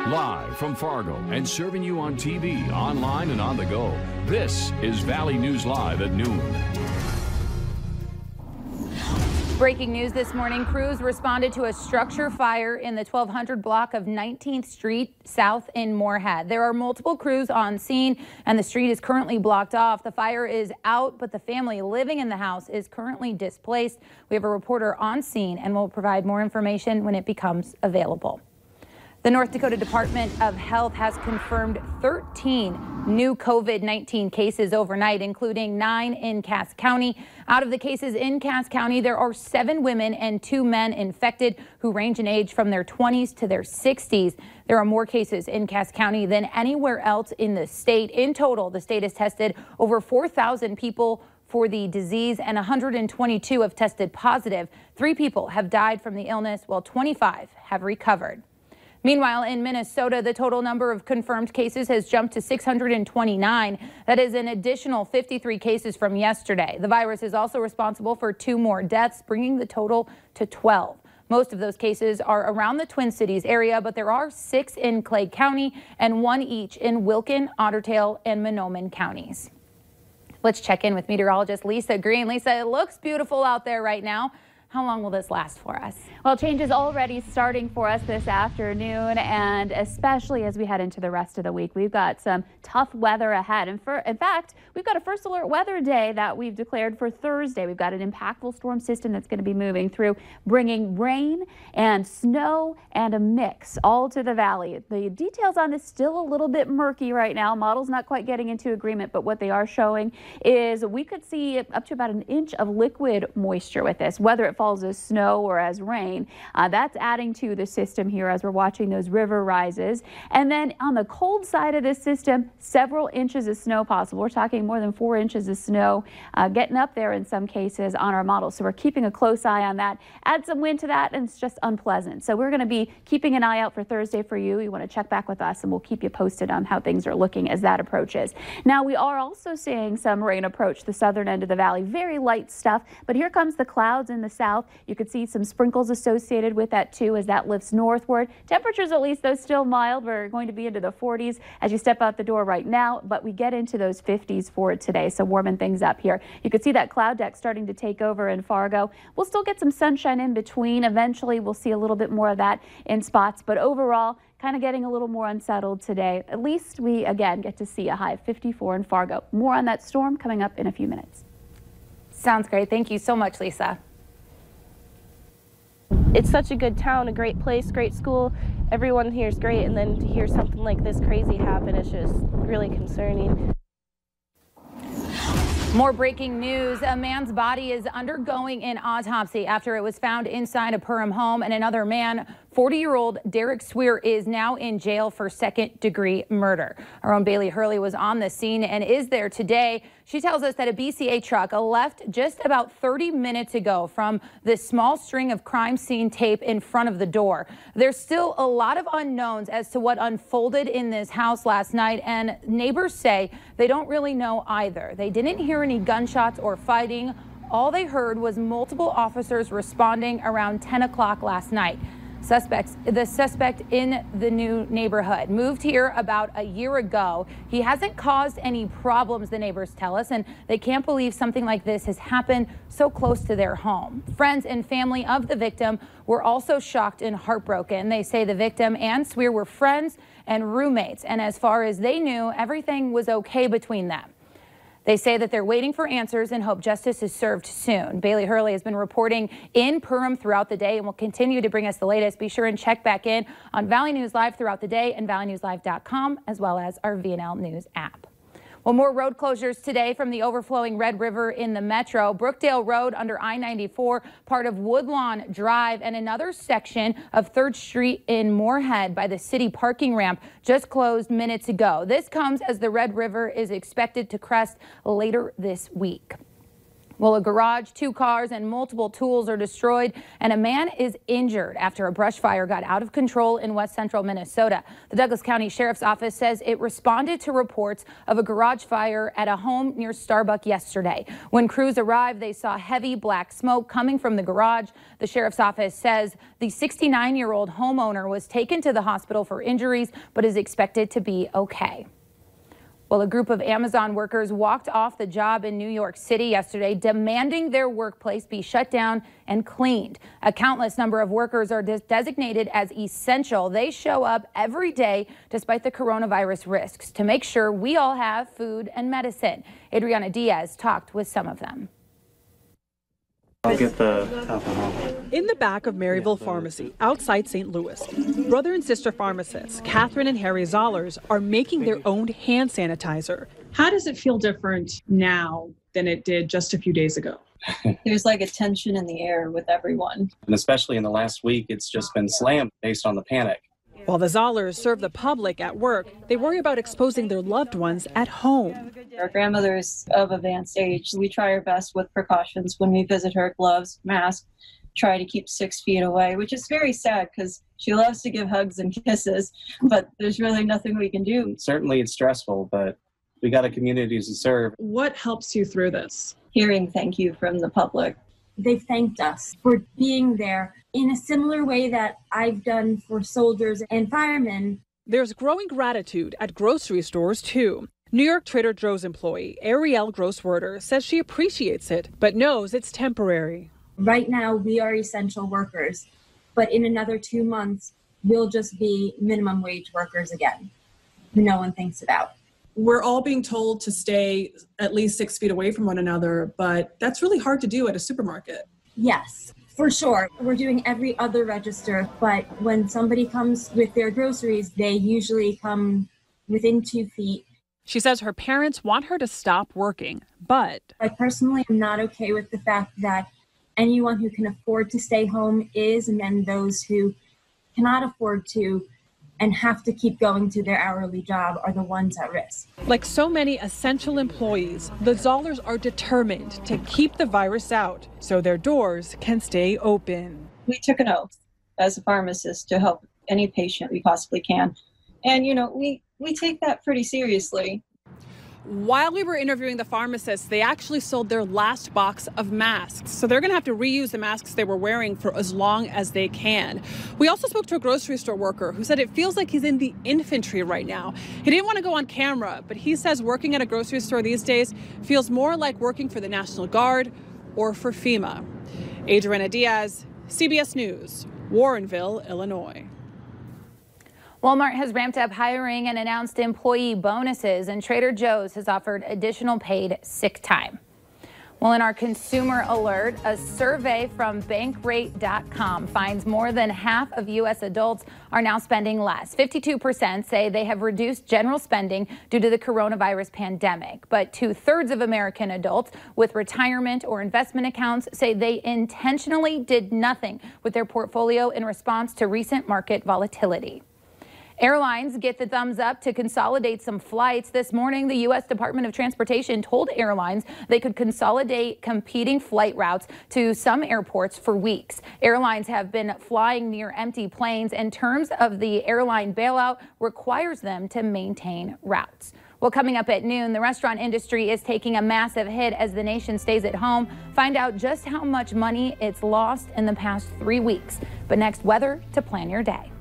Live from Fargo and serving you on TV, online, and on the go. This is Valley News Live at noon. Breaking news this morning, crews responded to a structure fire in the 1200 block of 19th Street South in Moorhead. There are multiple crews on scene and the street is currently blocked off. The fire is out, but the family living in the house is currently displaced. We have a reporter on scene and we'll provide more information when it becomes available. The North Dakota Department of Health has confirmed 13 new COVID-19 cases overnight, including 9 in Cass County. Out of the cases in Cass County, there are 7 women and 2 men infected who range in age from their 20s to their 60s. There are more cases in Cass County than anywhere else in the state. In total, the state has tested over 4,000 people for the disease and 122 have tested positive. 3 people have died from the illness while 25 have recovered. Meanwhile, in Minnesota, the total number of confirmed cases has jumped to 629. That is an additional 53 cases from yesterday. The virus is also responsible for 2 more deaths, bringing the total to 12. Most of those cases are around the Twin Cities area, but there are 6 in Clay County and 1 each in Wilkin, Otter Tail, and Mahnomen counties. Let's check in with meteorologist Lisa Green. Lisa, it looks beautiful out there right now. How long will this last for us? Well, change is already starting for us this afternoon, and especially as we head into the rest of the week. We've got some tough weather ahead. And in fact, we've got a first alert weather day that we've declared for Thursday. We've got an impactful storm system that's going to be moving through, bringing rain and snow and a mix all to the valley. The details on this still a little bit murky right now. Models not quite getting into agreement, but what they are showing is we could see up to about an inch of liquid moisture with this, whether it falls as snow or as rain. That's adding to the system here as we're watching those river rises. And then on the cold side of this system, several inches of snow possible. We're talking more than 4 inches of snow getting up there in some cases on our model. So we're keeping a close eye on that. Add some wind to that and it's just unpleasant. So we're going to be keeping an eye out for Thursday for you. You want to check back with us and we'll keep you posted on how things are looking as that approaches. Now we are also seeing some rain approach the southern end of the valley. Very light stuff, but here comes the clouds in the south. You could see some sprinkles associated with that too as that lifts northward. Temperatures, at least, though still mild. We're going to be into the 40s as you step out the door right now, but we get into those 50s for today, so warming things up here. You could see that cloud deck starting to take over in Fargo. We'll still get some sunshine in between. Eventually, we'll see a little bit more of that in spots, but overall, kind of getting a little more unsettled today. At least we, again, get to see a high of 54 in Fargo. More on that storm coming up in a few minutes. Sounds great. Thank you so much, Lisa. It's such a good town, a great place, great school. Everyone here is great, and then to hear something like this crazy happen is just really concerning. More breaking news. A man's body is undergoing an autopsy after it was found inside a Perham home, and another man, 40-year-old Derek Swear, is now in jail for second-degree murder. Our own Bailey Hurley was on the scene and is there today. She tells us that a BCA truck left just about 30 minutes ago from this small string of crime scene tape in front of the door. There's still a lot of unknowns as to what unfolded in this house last night, and neighbors say they don't really know either. They didn't hear any gunshots or fighting. All they heard was multiple officers responding around 10 o'clock last night. The suspect in the new neighborhood moved here about a year ago. He hasn't caused any problems, the neighbors tell us, and they can't believe something like this has happened so close to their home. Friends and family of the victim were also shocked and heartbroken. They say the victim and Swear were friends and roommates, and as far as they knew, everything was okay between them. They say that they're waiting for answers and hope justice is served soon. Bailey Hurley has been reporting in Perham throughout the day and will continue to bring us the latest. Be sure and check back in on Valley News Live throughout the day and valleynewslive.com, as well as our VNL News app. Well, more road closures today from the overflowing Red River in the metro. Brookdale Road under I-94, part of Woodlawn Drive, and another section of 3rd Street in Moorhead by the city parking ramp just closed minutes ago. This comes as the Red River is expected to crest later this week. Well, a garage, 2 cars, and multiple tools are destroyed, and a man is injured after a brush fire got out of control in west central Minnesota. The Douglas County Sheriff's Office says it responded to reports of a garage fire at a home near Starbuck yesterday. When crews arrived, they saw heavy black smoke coming from the garage. The Sheriff's Office says the 69-year-old homeowner was taken to the hospital for injuries, but is expected to be okay. Well, a group of Amazon workers walked off the job in New York City yesterday, demanding their workplace be shut down and cleaned. A countless number of workers are designated as essential. They show up every day despite the coronavirus risks to make sure we all have food and medicine. Adriana Diaz talked with some of them. I'll get the alcohol. In the back of Maryville Pharmacy, outside St. Louis, brother and sister pharmacists, Catherine and Harry Zollers, are making their own hand sanitizer. How does it feel different now than it did just a few days ago? There's like a tension in the air with everyone. And especially in the last week, it's just been slammed based on the panic. While the Zollers serve the public at work, they worry about exposing their loved ones at home. Our grandmother's of advanced age. We try our best with precautions when we visit her: gloves, mask, try to keep 6 feet away, which is very sad because she loves to give hugs and kisses, but there's really nothing we can do. Certainly it's stressful, but we got a community to serve. What helps you through this? Hearing thank you from the public. They've thanked us for being there in a similar way that I've done for soldiers and firemen. There's growing gratitude at grocery stores, too. New York Trader Joe's employee Arielle Grosswerder says she appreciates it, but knows it's temporary. Right now, we are essential workers, but in another 2 months, we'll just be minimum wage workers again, who no one thinks about. We're all being told to stay at least 6 feet away from one another, but that's really hard to do at a supermarket. Yes, for sure. We're doing every other register, but when somebody comes with their groceries, they usually come within 2 feet. She says her parents want her to stop working, but I personally am not okay with the fact that anyone who can afford to stay home is, and then those who cannot afford to and have to keep going to their hourly job are the ones at risk. Like so many essential employees, the Zollers are determined to keep the virus out so their doors can stay open. We took an oath as a pharmacist to help any patient we possibly can. And, you know, we take that pretty seriously. While we were interviewing the pharmacists, they actually sold their last box of masks. So they're going to have to reuse the masks they were wearing for as long as they can. We also spoke to a grocery store worker who said it feels like he's in the infantry right now. He didn't want to go on camera, but he says working at a grocery store these days feels more like working for the National Guard or for FEMA. Adriana Diaz, CBS News, Warrenville, Illinois. Walmart has ramped up hiring and announced employee bonuses, and Trader Joe's has offered additional paid sick time. Well, in our consumer alert, a survey from Bankrate.com finds more than half of U.S. adults are now spending less. 52% say they have reduced general spending due to the coronavirus pandemic. But 2/3 of American adults with retirement or investment accounts say they intentionally did nothing with their portfolio in response to recent market volatility. Airlines get the thumbs up to consolidate some flights. This morning, the U.S. Department of Transportation told airlines they could consolidate competing flight routes to some airports for weeks. Airlines have been flying near empty planes, and terms of the airline bailout requires them to maintain routes. Well, coming up at noon, the restaurant industry is taking a massive hit as the nation stays at home. Find out just how much money it's lost in the past 3 weeks. But next, weather to plan your day.